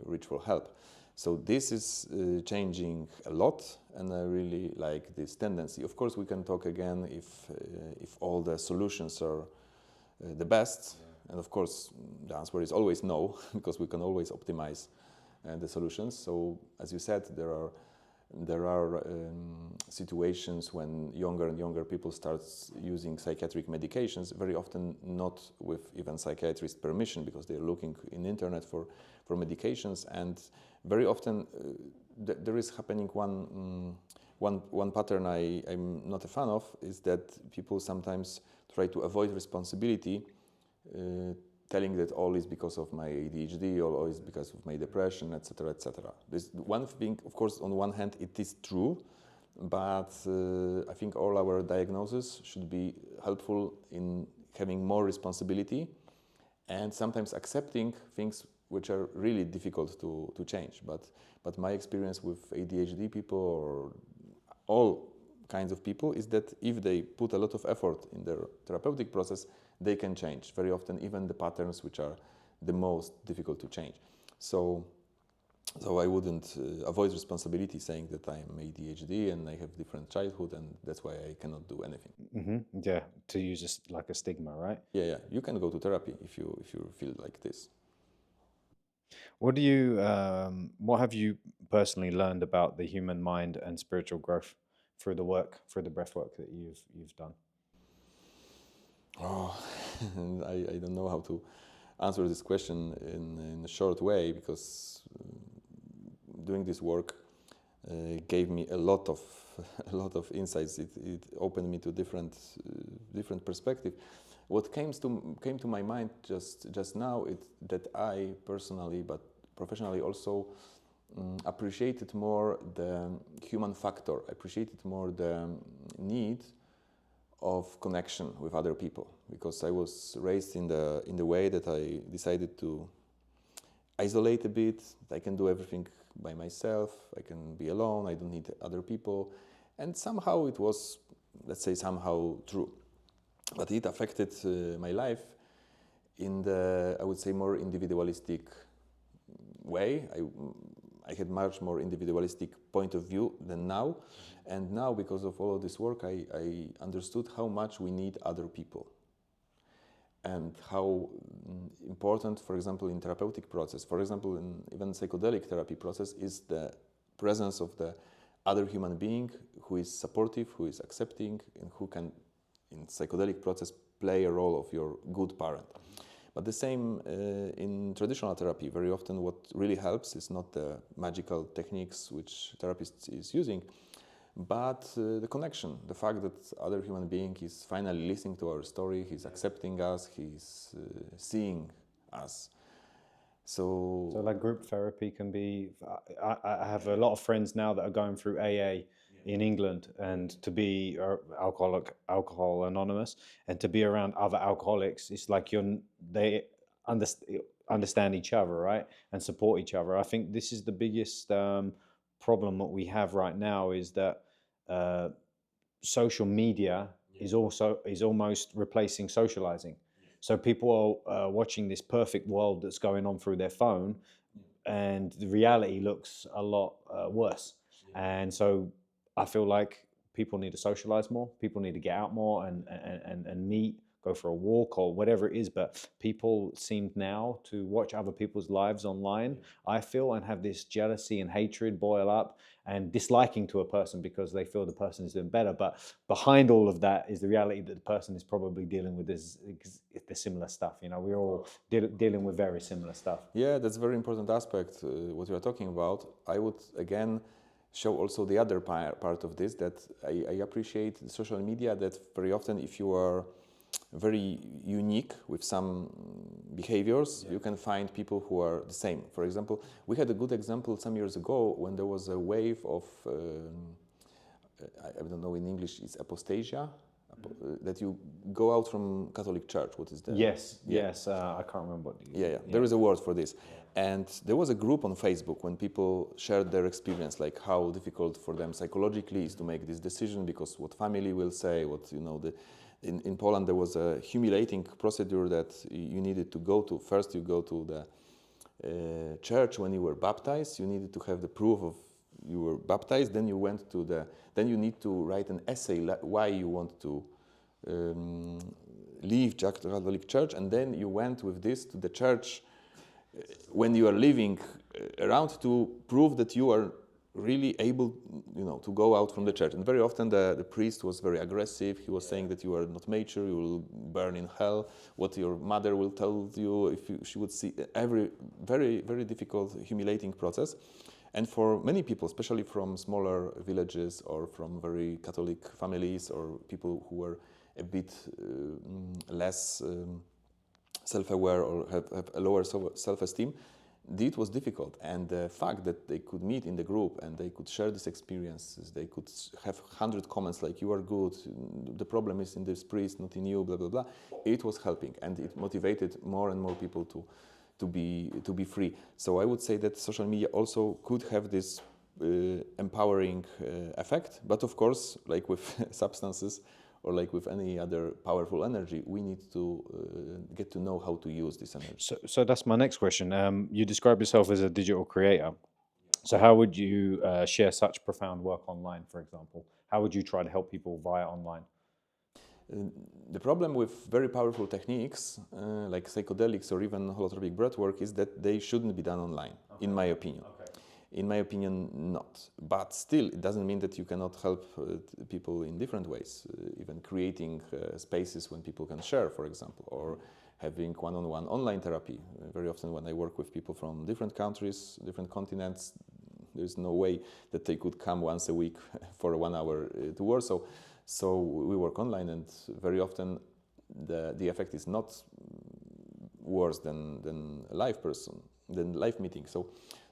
reach for help. So this is changing a lot, and I really like this tendency. Of course, we can talk again if all the solutions are the best, and of course the answer is always no, because we can always optimize the solutions. So as you said, there are situations when younger and younger people start using psychiatric medications, very often not with even psychiatrist permission, because they're looking in internet for medications, and very often there is happening one pattern I'm not a fan of, is that people sometimes try to avoid responsibility, telling that all is because of my ADHD, or all is because of my depression, etc., etc. This one thing, of course, on one hand, it is true, but I think all our diagnoses should be helpful in having more responsibility and sometimes accepting things which are really difficult to change. But my experience with ADHD people, or all kinds of people, is that if they put a lot of effort in their therapeutic process, they can change. Very often, even the patterns which are the most difficult to change. So I wouldn't avoid responsibility saying that I'm ADHD and I have different childhood, and that's why I cannot do anything. Mm-hmm. Yeah, to use like a stigma, right? Yeah. You can go to therapy if you feel like this. What have you personally learned about the human mind and spiritual growth through the work, through the breath work that you've done? Oh, I don't know how to answer this question in a short way, because doing this work gave me a lot of a lot of insights. It opened me to different perspective. What came to my mind just now is that I personally, but professionally also, appreciated more the human factor. Appreciated more the need of connection with other people, because I was raised in the way that I decided to isolate a bit. I can do everything by myself. I can be alone. I don't need other people, and somehow it was, let's say, somehow true. But it affected my life in the, I would say, more individualistic way. I had much more individualistic point of view than now. And now, because of all of this work, I understood how much we need other people. And how important, for example, in therapeutic process, for example, in even psychedelic therapy process, is the presence of the other human being who is supportive, who is accepting, and who can, in psychedelic process, play a role of your good parent. But the same in traditional therapy. Very often what really helps is not the magical techniques which therapist is using, but the connection, the fact that other human being is finally listening to our story, he's accepting us, he's seeing us. So like group therapy can be, I have a lot of friends now that are going through AA in England, and to be alcohol anonymous, and to be around other alcoholics, it's like they understand each other, right, and support each other. I think this is the biggest problem that we have right now, is that social media is almost replacing socializing. So people are watching this perfect world that's going on through their phone, and the reality looks a lot worse. And so I feel like people need to socialize more. People need to get out more and meet, go for a walk or whatever it is. But people seem now to watch other people's lives online, I feel, and have this jealousy and hatred boil up, and disliking to a person because they feel the person is doing better. But behind all of that is the reality that the person is probably dealing with the similar stuff. You know, we're all dealing with very similar stuff. yeah, that's a very important aspect, what you are talking about. I would again show also the other part of this, that I appreciate social media, that very often if you are very unique with some behaviors, you can find people who are the same. For example, we had a good example some years ago when there was a wave of, I don't know in English, it's apostasia, that you go out from Catholic Church. What is that? Yes, I can't remember what. Yeah, there is a word for this. And there was a group on Facebook when people shared their experience, like how difficult for them psychologically is to make this decision, because what family will say, what, you know, in Poland there was a humiliating procedure that you needed to go to. First you go to the church when you were baptized, you needed to have the proof of you were baptized, then then you need to write an essay why you want to leave Catholic Church, and then you went with this to the church when you are leaving around to prove that you are really able, you know, to go out from the church. And very often the priest was very aggressive. He was saying that you are not mature, you will burn in hell, what your mother will tell you if she would see. Every very, very difficult, humiliating process. And for many people, especially from smaller villages or from very Catholic families or people who were a bit less self-aware or have a lower self-esteem, it was difficult. And the fact that they could meet in the group and they could share these experiences, they could have 100 comments like, you are good, the problem is in this priest, not in you, blah, blah, blah. It was helping, and it motivated more and more people to be free. So I would say that social media also could have this empowering effect. But of course, like with substances, or like with any other powerful energy, we need to get to know how to use this energy. So that's my next question. You describe yourself as a digital creator. So how would you share such profound work online, for example? How would you try to help people via online? The problem with very powerful techniques like psychedelics or even holotropic breathwork is that they shouldn't be done online, in my opinion. In my opinion, not. But still, it doesn't mean that you cannot help people in different ways, even creating spaces when people can share, for example, or having one-on-one online therapy. Very often when I work with people from different countries, different continents, there's no way that they could come once a week for 1 hour to Warsaw. So we work online, and very often the effect is not worse than a live person, than live meeting.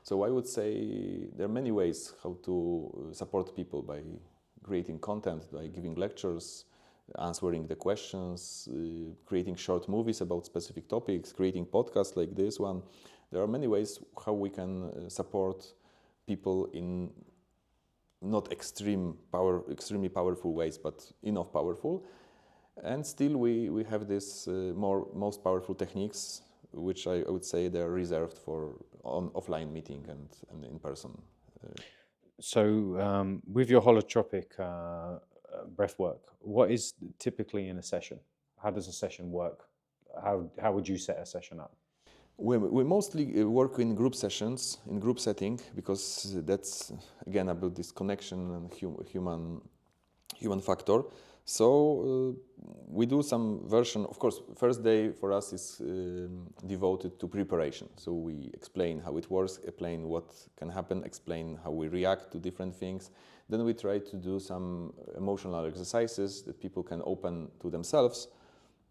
So I would say there are many ways how to support people by creating content, by giving lectures, answering the questions, creating short movies about specific topics, creating podcasts like this one. There are many ways how we can support people in not extremely powerful ways, but enough powerful. And still we have this most powerful techniques, which I would say they're reserved for offline meeting and in person. So with your holotropic breathwork, what is typically in a session? How does a session work? How would you set a session up? We mostly work in group sessions, in group setting, because that's again about this connection and human factor. So we do some version. Of course, first day for us is devoted to preparation. So we explain how it works, explain what can happen, explain how we react to different things. Then we try to do some emotional exercises that people can open to themselves,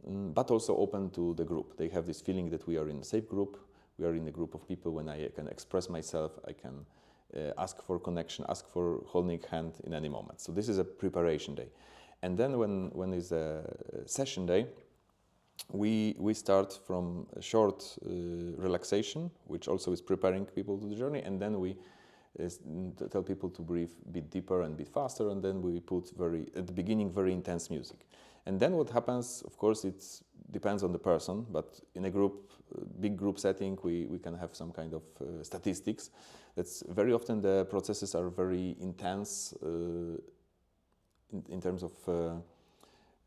but also open to the group. They have this feeling that we are in a safe group. We are in a group of people when I can express myself. I can ask for connection, ask for holding hand in any moment. So this is a preparation day. And then when is a session day, we start from a short relaxation, which also is preparing people to the journey, and then we tell people to breathe a bit deeper and a bit faster, and then we put at the beginning very intense music. And then what happens, of course, it depends on the person, but in a big group setting, we can have some kind of statistics. That's very often the processes are very intense in terms of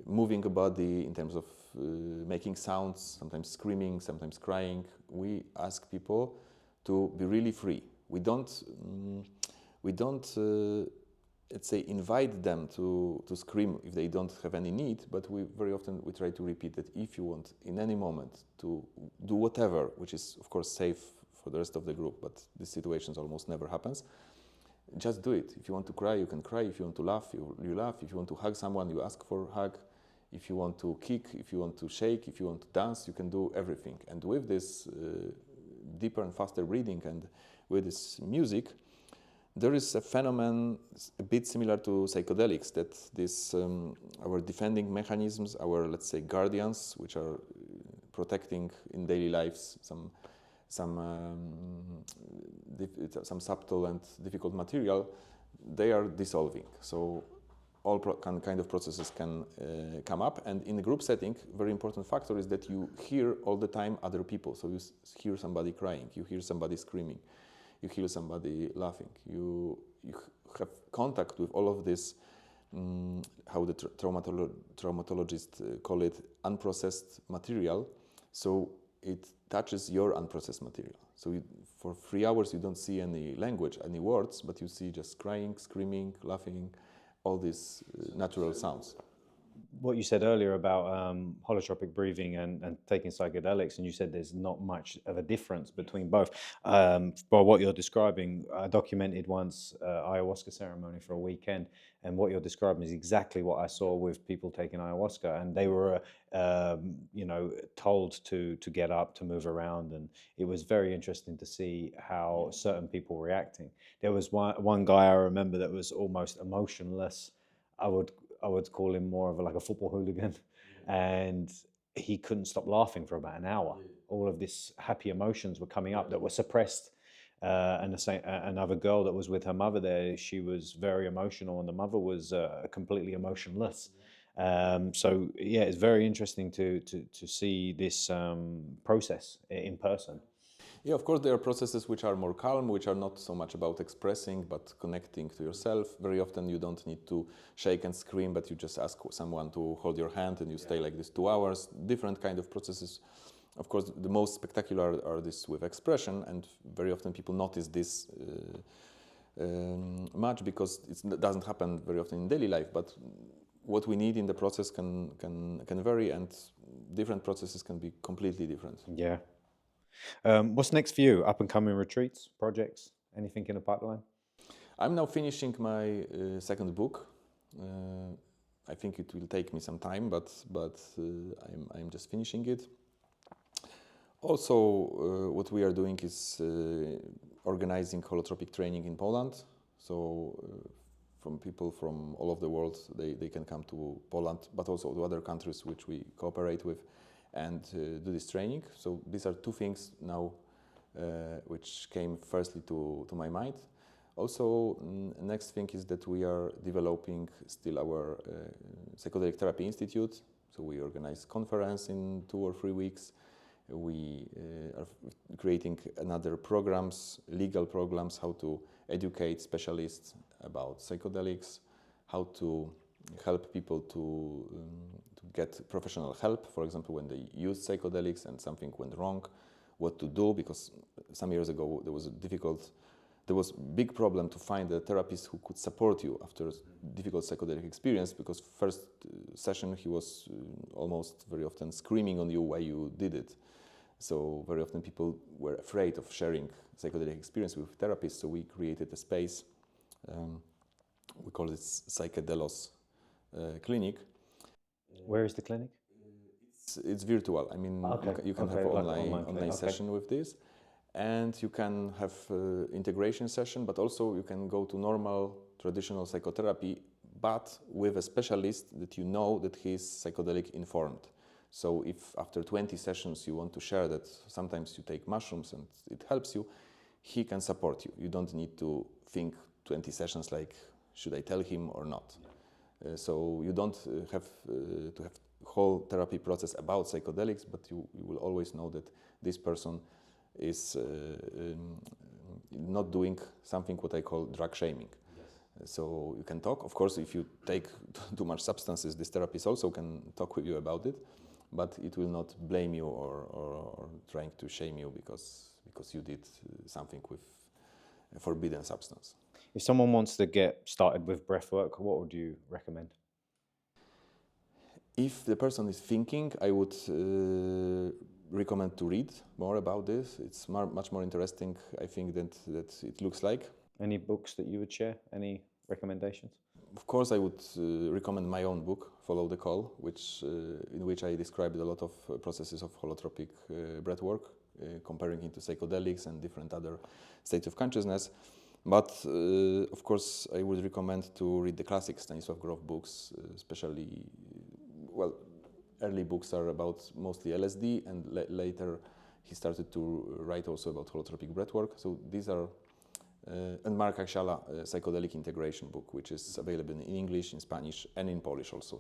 moving a body, in terms of making sounds, sometimes screaming, sometimes crying. We ask people to be really free. We don't let's say, invite them to scream if they don't have any need, but very often we try to repeat that if you want in any moment to do whatever, which is of course safe for the rest of the group, but these situations almost never happens, just do it. If you want to cry, you can cry. If you want to laugh, you laugh. If you want to hug someone, you ask for a hug. If you want to kick, if you want to shake, if you want to dance, you can do everything. And with this deeper and faster breathing and with this music, there is a phenomenon a bit similar to psychedelics, that this our defending mechanisms, our, let's say, guardians, which are protecting in daily lives some subtle and difficult material, they are dissolving. So all kind of processes can come up. And in a group setting, very important factor is that you hear all the time other people. So you hear somebody crying, you hear somebody screaming, you hear somebody laughing. You have contact with all of this, how the traumatologists call it, unprocessed material. So it touches your unprocessed material. So for 3 hours you don't see any language, any words, but you see just crying, screaming, laughing, all these natural sounds. What you said earlier about holotropic breathing and taking psychedelics, and you said there's not much of a difference between both. By what you're describing, I documented once ayahuasca ceremony for a weekend, and what you're describing is exactly what I saw with people taking ayahuasca, and they were, told to get up, to move around, and it was very interesting to see how certain people were reacting. There was one guy I remember that was almost emotionless. I would call him more of like a football hooligan, and he couldn't stop laughing for about an hour. All of these happy emotions were coming up that were suppressed. And another girl that was with her mother there, she was very emotional, and the mother was completely emotionless. So yeah, it's very interesting to see this process in person. Yeah, of course, there are processes which are more calm, which are not so much about expressing, but connecting to yourself. Very often you don't need to shake and scream, but you just ask someone to hold your hand and you stay like this 2 hours. Different kind of processes. Of course, the most spectacular are this with expression, and very often people notice this much because it doesn't happen very often in daily life. But what we need in the process can vary, and different processes can be completely different. Yeah. What's next for you? Up and coming retreats, projects, anything in the pipeline? I'm now finishing my second book. I think it will take me some time, but I'm just finishing it. Also, what we are doing is organizing holotropic training in Poland. So from people from all over the world, they can come to Poland, but also to other countries which we cooperate with, and do this training. So these are two things now which came firstly to my mind. Also, next thing is that we are developing still our psychedelic therapy institute. So we organize conference in 2 or 3 weeks. We are creating another programs, legal programs, how to educate specialists about psychedelics, how to help people to get professional help, for example, when they use psychedelics and something went wrong, what to do, because some years ago there was big problem to find a therapist who could support you after a difficult psychedelic experience, because first session he was almost very often screaming on you why you did it. So very often people were afraid of sharing psychedelic experience with therapists, so we created a space, we call it Psychedelos Clinic. Where is the clinic? It's virtual. I mean, Okay. you can have Like online clinic. session with this, and you can have integration session, but also you can go to normal traditional psychotherapy, but with a specialist that you know that he's psychedelic informed. So if after 20 sessions you want to share that sometimes you take mushrooms and it helps you, he can support you. You don't need to think 20 sessions like, should I tell him or not? So you don't have to have whole therapy process about psychedelics, but you will always know that this person is not doing something what I call drug shaming. Yes. So you can talk. Of course, if you take too much substances, this therapist also can talk with you about it, but it will not blame you or trying to shame you because you did something with a forbidden substance. If someone wants to get started with breathwork, what would you recommend? If the person is thinking, I would recommend to read more about this. It's much more interesting, I think, than it looks like. Any books that you would share? Any recommendations? Of course, I would recommend my own book, Follow the Call, in which I described a lot of processes of holotropic breathwork, comparing it to psychedelics and different other states of consciousness. But of course, I would recommend to read the classic Stanisław Grof books, especially, well, early books are about mostly LSD, and later he started to write also about holotropic breathwork. So these are, and Mark Aksiala, Psychedelic Integration book, which is available in English, in Spanish, and in Polish also.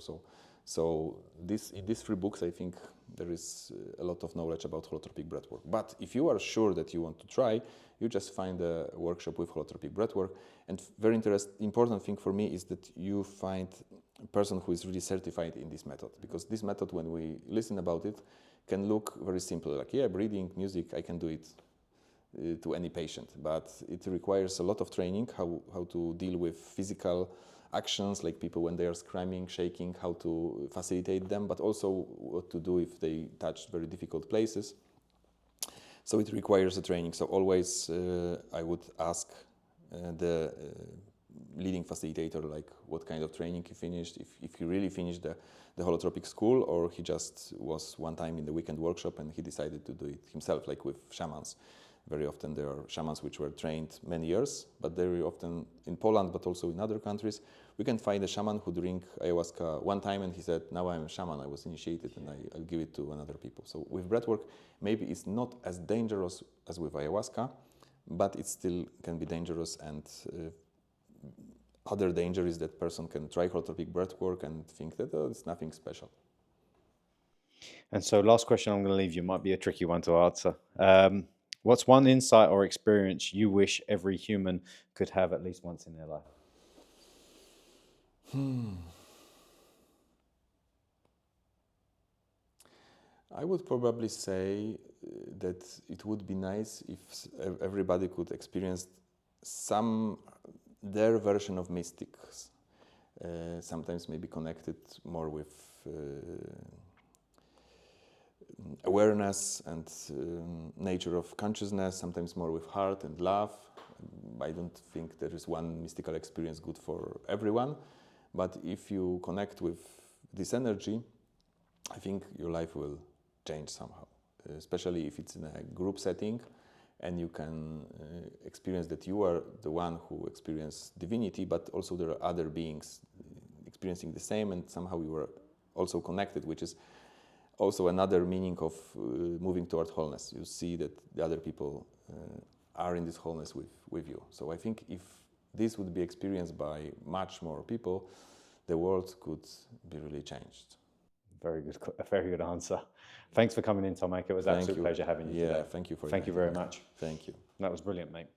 So in these 3 books, I think there is a lot of knowledge about holotropic breathwork. But if you are sure that you want to try, you just find a workshop with holotropic breathwork. And very important thing for me is that you find a person who is really certified in this method. Because this method, when we listen about it, can look very simple. Like, yeah, breathing, music, I can do it to any patient. But it requires a lot of training, how to deal with physical actions, like people when they are screaming, shaking, how to facilitate them, but also what to do if they touch very difficult places. So it requires a training. So always I would ask the leading facilitator, like what kind of training he finished, if he really finished the holotropic school, or he just was one time in the weekend workshop and he decided to do it himself, like with shamans. Very often there are shamans which were trained many years, but very often in Poland, but also in other countries, we can find a shaman who drank ayahuasca one time and he said, now I'm a shaman, I was initiated and I'll give it to another people. So with breathwork, maybe it's not as dangerous as with ayahuasca, but it still can be dangerous, and other danger is that person can try holotropic breathwork and think that it's nothing special. And so last question I'm going to leave you might be a tricky one to answer. What's one insight or experience you wish every human could have at least once in their life? I would probably say that it would be nice if everybody could experience their version of mystics. Sometimes maybe connected more with awareness and nature of consciousness, sometimes more with heart and love. I don't think there is one mystical experience good for everyone, but if you connect with this energy, I think your life will change somehow, especially if it's in a group setting and you can experience that you are the one who experienced divinity, but also there are other beings experiencing the same, and somehow you are also connected, which is also another meaning of moving toward wholeness. You see that the other people are in this wholeness with you. So I think if this would be experienced by much more people, the world could be really changed. A very good answer. Thanks for coming in, Tomek. It was an absolute pleasure having you today. Thank you for Thank you very much. Thank you. That was brilliant, mate.